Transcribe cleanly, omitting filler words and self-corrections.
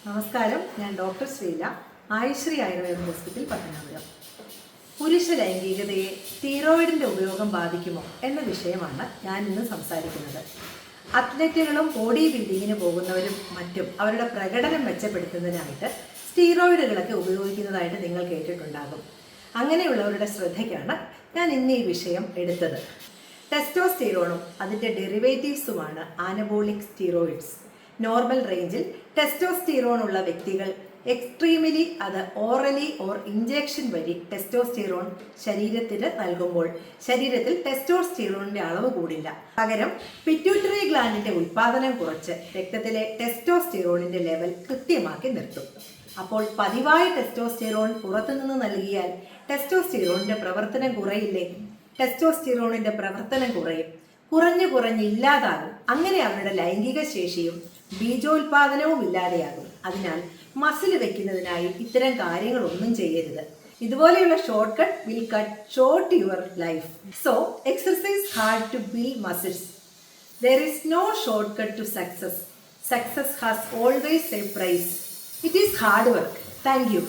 നമസ്കാരം, ഞാൻ doctor Srila, Ayushree Ayurveda hospital Pathanapuram. പുരുഷ ലൈംഗികതയെ സ്റ്റീറോയിഡിൻ്റെ ഉപയോഗം ബാധിക്കുമോ എന്ന വിഷയമാണ് ഞാൻ ഇന്ന് സംസാരിക്കുന്നത്. അത്ലറ്റുകളും ബോഡി ബിൽഡിങ്ങിന് പോകുന്നവരും മറ്റും അവരുടെ പ്രകടനം മെച്ചപ്പെടുത്തുന്നതിനായിട്ട് സ്റ്റീറോയിഡുകളൊക്കെ ഉപയോഗിക്കുന്നതായിട്ട് നിങ്ങൾ കേട്ടിട്ടുണ്ടാകും. അങ്ങനെയുള്ളവരുടെ ശ്രദ്ധയ്ക്കാണ് ഞാൻ ഇന്ന് ഈ വിഷയം എടുത്തത്. ടെസ്റ്റോസ്റ്റീറോണും അതിൻ്റെ ഡെറിവേറ്റീവ്സുമാണ് ആനബോളിക് സ്റ്റീറോയിഡ്സ്. നോർമൽ റേഞ്ചിൽ ടെസ്റ്റോസ്റ്റീറോൺ ഉള്ള വ്യക്തികൾ എക്സ്ട്രീമിലി അത് ഓറലി ഓർ ഇഞ്ചെക്ഷൻ വഴി ടെസ്റ്റോസ്റ്റീറോൺ ശരീരത്തിന് നൽകുമ്പോൾ ശരീരത്തിൽ ടെസ്റ്റോസ്റ്റീറോണിന്റെ അളവ് കൂടില്ല. പകരം പിറ്റ്യൂട്ടറി ഗ്ലാൻഡിന്റെ ഉൽപാദനം കുറച്ച് രക്തത്തിലെ ടെസ്റ്റോസ്റ്റീറോണിന്റെ ലെവൽ കൃത്യമാക്കി നിർത്തും. അപ്പോൾ പതിവായി ടെസ്റ്റോസ്റ്റീറോൺ പുറത്തുനിന്ന് നൽകിയാൽ ടെസ്റ്റോസ്റ്റീറോണിന്റെ പ്രവർത്തനം കുറയില്ലേ? ടെസ്റ്റോസ്റ്റീറോണിന്റെ പ്രവർത്തനം കുറഞ്ഞില്ലാതാകും. അങ്ങനെ അവരുടെ ലൈംഗിക ശേഷിയും ബീജോത്പാദനവും ഇല്ലാതെയാകും. അതിനാൽ മസിൽ വെക്കുന്നതിനായി ഇത്തരം കാര്യങ്ങളൊന്നും ചെയ്യരുത്. ഇതുപോലെയുള്ള shortcut will cut short your life. So exercise hard to build muscles. There is no shortcut to success. Success has always a price. It is hard work. Thank you.